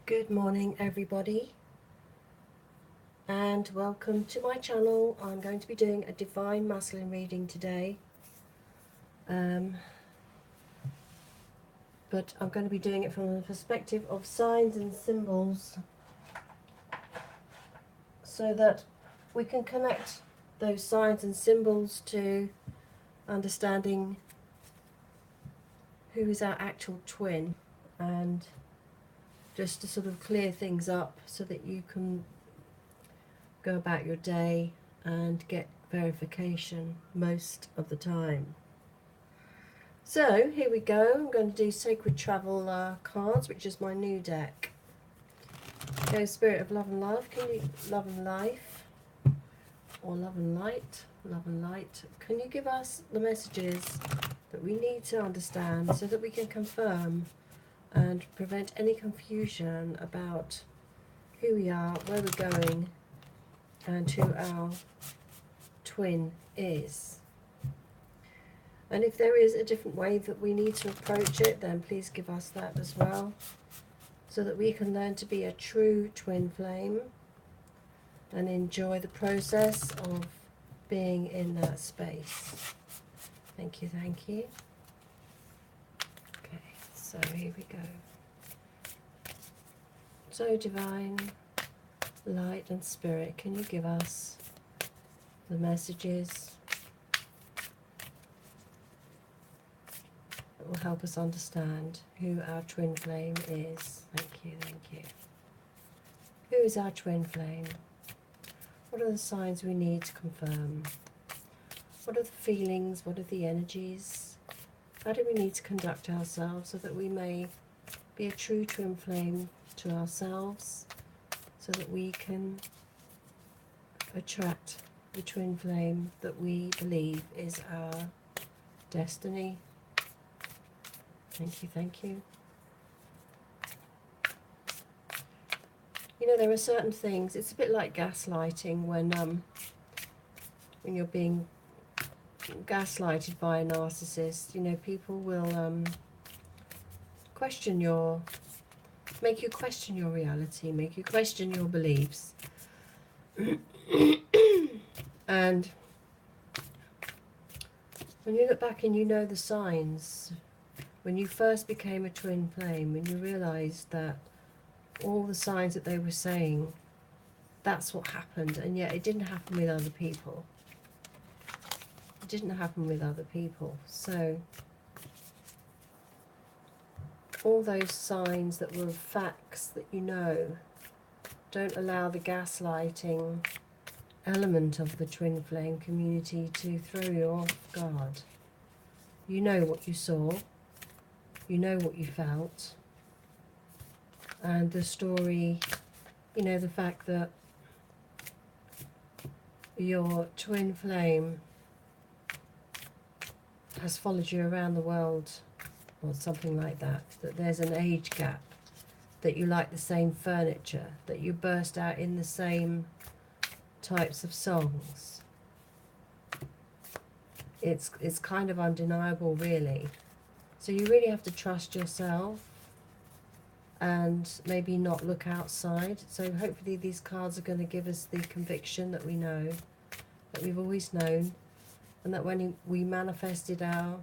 Good morning, everybody, and welcome to my channel. I'm going to be doing a Divine Masculine reading today, but I'm going to be doing it from the perspective of signs and symbols so that we can connect those signs and symbols to understanding who is our actual twin, and just to sort of clear things up so that you can go about your day and get verification most of the time. So here we go. I'm going to do Sacred Travel cards, which is my new deck. Okay, Spirit of Love and Love, can you love and life, or love and light, can you give us the messages that we need to understand so that we can confirm and prevent any confusion about who we are, where we're going, and who our twin is. And if there is a different way that we need to approach it, then please give us that as well, so that we can learn to be a true twin flame and enjoy the process of being in that space. Thank you, thank you. Okay, so here we go. So Divine Light and Spirit, can you give us the messages that will help us understand who our twin flame is? Thank you, thank you. Who is our twin flame? What are the signs we need to confirm? What are the feelings? What are the energies? How do we need to conduct ourselves so that we may be a true twin flame to ourselves, so that we can attract the twin flame that we believe is our destiny? Thank you, thank you. You know, there are certain things, it's a bit like gaslighting when you're being gaslighted by a narcissist. You know, people will make you question your reality, make you question your beliefs. And when you look back and you know the signs, when you first became a twin flame, when you realized that all the signs that they were saying, that's what happened, and yet it didn't happen with other people. It didn't happen with other people. So all those signs that were facts that you know, don't allow the gaslighting element of the twin flame community to throw you off guard. You know what you saw, you know what you felt, and the story, you know, the fact that your twin flame has followed you around the world, or something like that, that there's an age gap, that you like the same furniture, that you burst out in the same types of songs. It's kind of undeniable, really. So you really have to trust yourself and maybe not look outside. So hopefully these cards are going to give us the conviction that we know, that we've always known, and that when we manifested our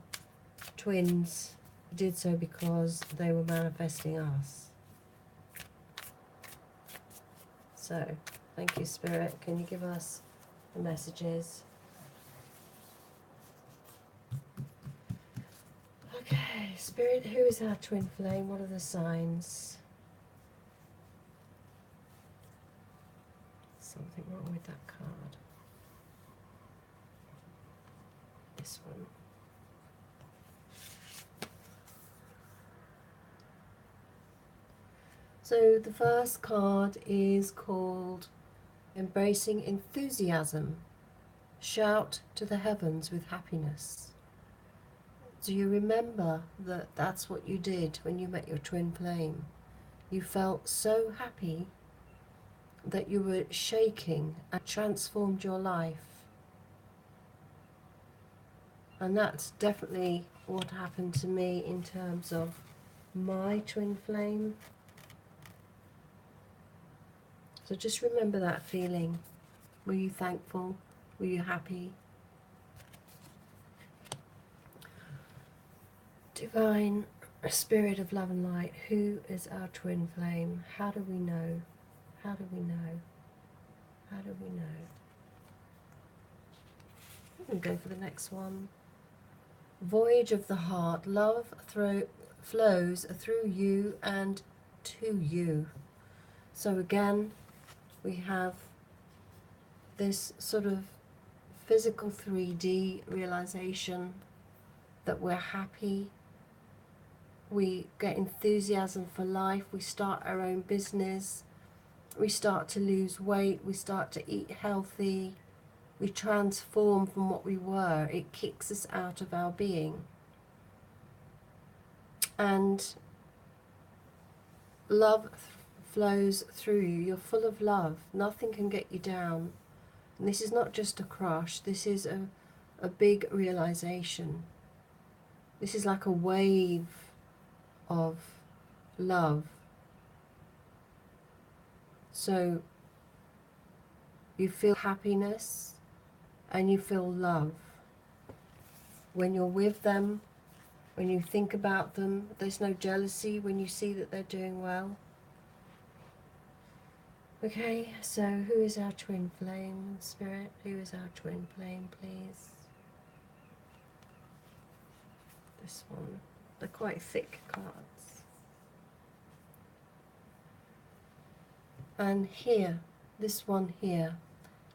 twins, we did so because they were manifesting us. So thank you, Spirit. Can you give us the messages? Okay, Spirit, who is our twin flame? What are the signs? Something wrong with that card. This one. So the first card is called Embracing Enthusiasm. Shout to the heavens with happiness. Do you remember that that's what you did when you met your twin flame? You felt so happy that you were shaking and transformed your life. And that's definitely what happened to me in terms of my twin flame. So just remember that feeling. Were you thankful? Were you happy? Divine Spirit of love and light, who is our twin flame? How do we know? How do we know? How do we know? We can go for the next one. Voyage of the heart. Love flows through you and to you. So again, we have this sort of physical 3D realization that we're happy. We get enthusiasm for life. We start our own business. We start to lose weight. We start to eat healthy. We transform from what we were. It kicks us out of our being. And love flows through you. You're full of love. Nothing can get you down. And this is not just a crush. This is a big realization. This is like a wave of love. So you feel happiness and you feel love. When you're with them, when you think about them, there's no jealousy when you see that they're doing well. Okay, so who is our twin flame, Spirit? Who is our twin flame, please? This one. They're quite thick cards. And here, this one here,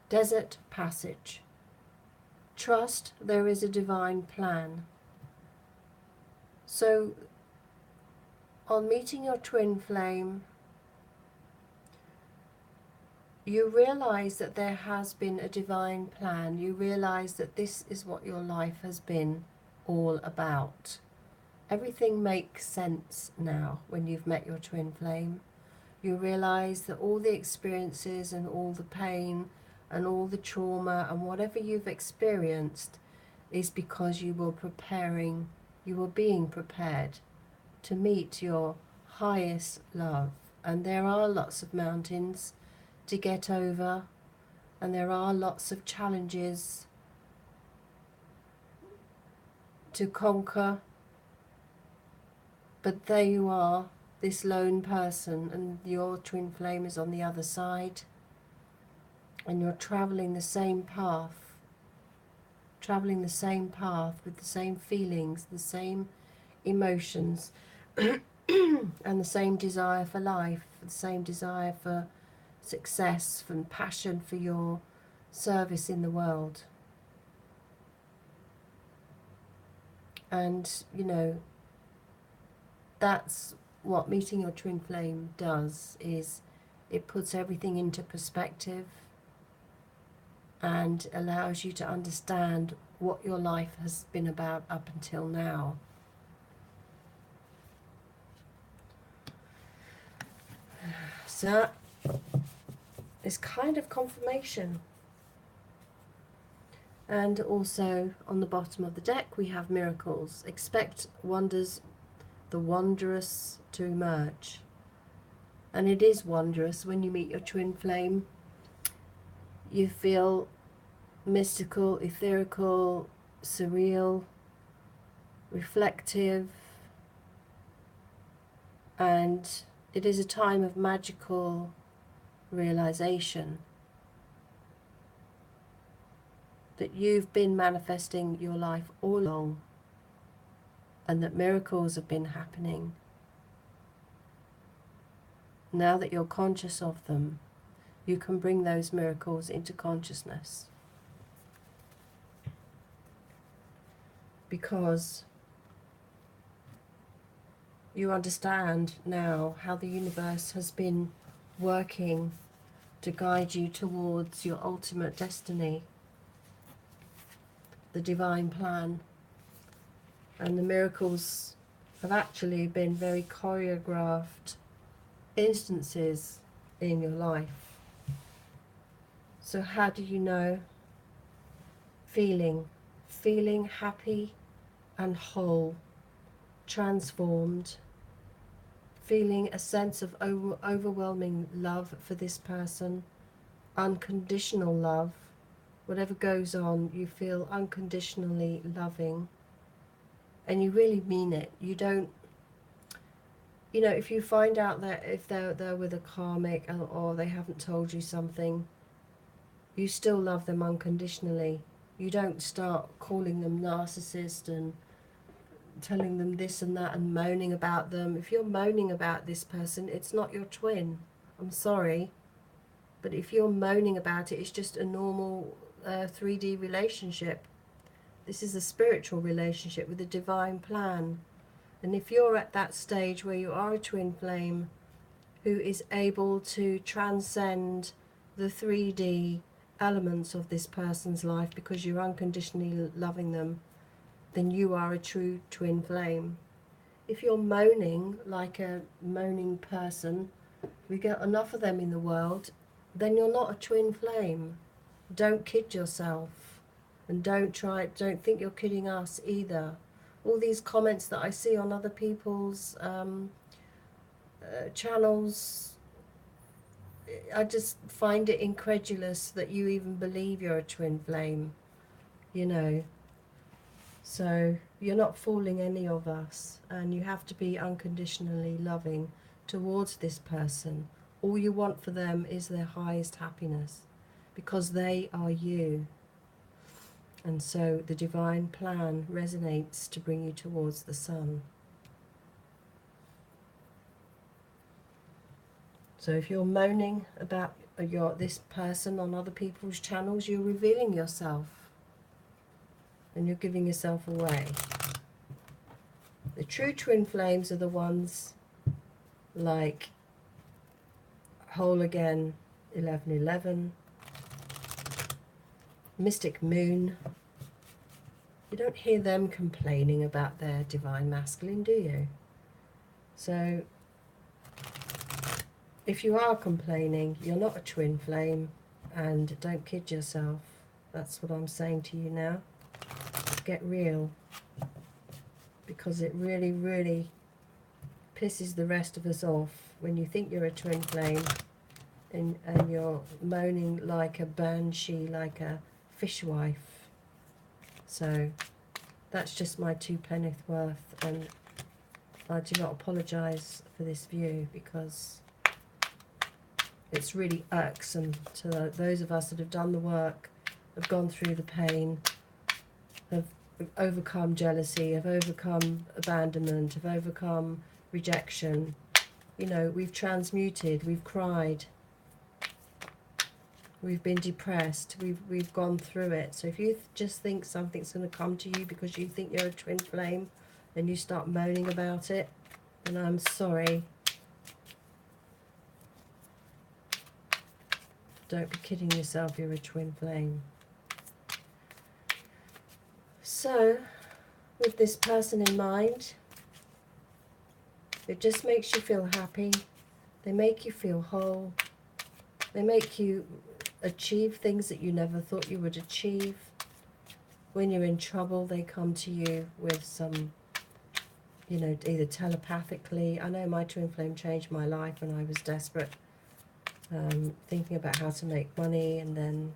Desert Passage. Trust there is a divine plan. So, on meeting your twin flame, you realize that there has been a divine plan. You realize that this is what your life has been all about. Everything makes sense now when you've met your twin flame. You realize that all the experiences and all the pain and all the trauma and whatever you've experienced is because you were being prepared to meet your highest love. And there are lots of mountains to get over, and there are lots of challenges to conquer, but there you are, this lone person, and your twin flame is on the other side, and you're traveling the same path with the same feelings, the same emotions, and the same desire for life, the same desire for success, and passion for your service in the world. And, you know, that's what meeting your twin flame does, is it puts everything into perspective and allows you to understand what your life has been about up until now. So it's kind of confirmation. And also on the bottom of the deck we have miracles. Expect wonders, the wondrous to emerge. And it is wondrous when you meet your twin flame. You feel mystical, etherical, surreal, reflective, and it is a time of magical realization that you've been manifesting your life all along, and that miracles have been happening. Now that you're conscious of them, you can bring those miracles into consciousness. Because you understand now how the universe has been working to guide you towards your ultimate destiny, the divine plan. And the miracles have actually been very choreographed instances in your life. So how do you know? Feeling happy and whole, transformed, feeling a sense of overwhelming love for this person, unconditional love. Whatever goes on, you feel unconditionally loving, and you really mean it. You don't, you know, if you find out that if they're with a karmic, or they haven't told you something, you still love them unconditionally. You don't start calling them narcissist and telling them this and that and moaning about them. If you're moaning about this person, it's not your twin. I'm sorry. But if you're moaning about it, it's just a normal 3D relationship. This is a spiritual relationship with a divine plan. And if you're at that stage where you are a twin flame who is able to transcend the 3D elements of this person's life because you're unconditionally loving them, then you are a true twin flame. If you're moaning like a moaning person, we get enough of them in the world, then you're not a twin flame. Don't kid yourself, and don't think you're kidding us either. All these comments that I see on other people's channels, I just find it incredulous that you even believe you're a twin flame, you know. So you're not fooling any of us, and you have to be unconditionally loving towards this person. All you want for them is their highest happiness, because they are you. And so the divine plan resonates to bring you towards the sun. So if you're moaning about this person on other people's channels, you're revealing yourself, and you're giving yourself away. The true twin flames are the ones like Whole Again 1111, Mystic Moon. You don't hear them complaining about their divine masculine, do you? So if you are complaining, you're not a twin flame, and don't kid yourself. That's what I'm saying to you now. Get real, because it really, really pisses the rest of us off when you think you're a twin flame and you're moaning like a banshee, like a fishwife. So that's just my 2 penneth worth, and I do not apologise for this view, because it's really irksome to those of us that have done the work, have gone through the pain, have overcome jealousy, have overcome abandonment, have overcome rejection. You know, we've transmuted, we've cried, we've been depressed, we've gone through it. So if you just think something's going to come to you because you think you're a twin flame and you start moaning about it, then I'm sorry. Don't be kidding yourself, you're a twin flame. So, with this person in mind, it just makes you feel happy. They make you feel whole. They make you achieve things that you never thought you would achieve. When you're in trouble, they come to you with some, you know, either telepathically. I know my twin flame changed my life when I was desperate, thinking about how to make money, and then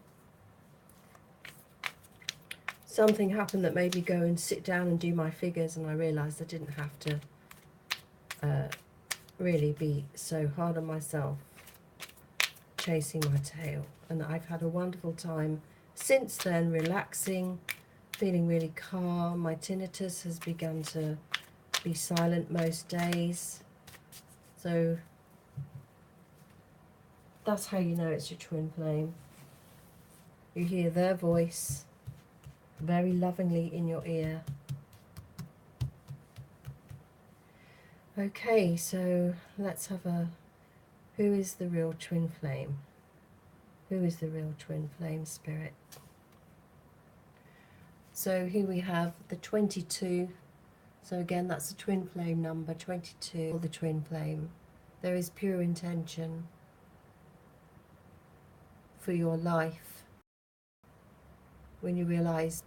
something happened that made me go and sit down and do my figures, and I realised I didn't have to really be so hard on myself chasing my tail. And I've had a wonderful time since then, relaxing, feeling really calm. My tinnitus has begun to be silent most days. So that's how you know it's your twin flame. You hear their voice very lovingly in your ear. Okay, so let's have a, who is the real twin flame? Who is the real twin flame spirit? So here we have the 22. So again, that's the twin flame number 22, or the twin flame. There is pure intention for your life when you realize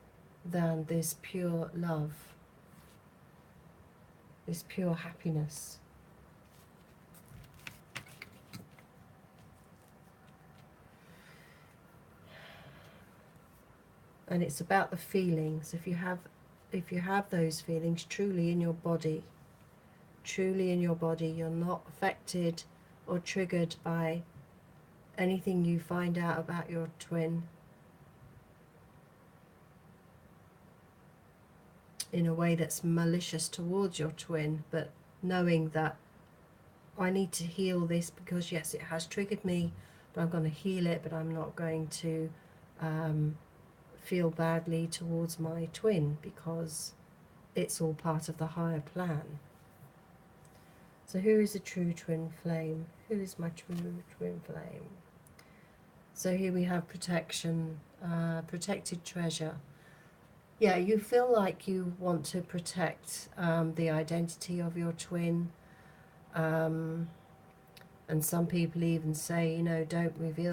that there's pure love, this pure happiness. and it's about the feelings. If you have those feelings truly in your body, you're not affected or triggered by anything you find out about your twin in a way that's malicious towards your twin, but knowing that I need to heal this because yes, it has triggered me, but I'm going to heal it, but I'm not going to feel badly towards my twin because it's all part of the higher plan. So who is a true twin flame? Who is my true twin flame? So here we have protection, protected treasure. Yeah, you feel like you want to protect the identity of your twin. And some people even say, don't reveal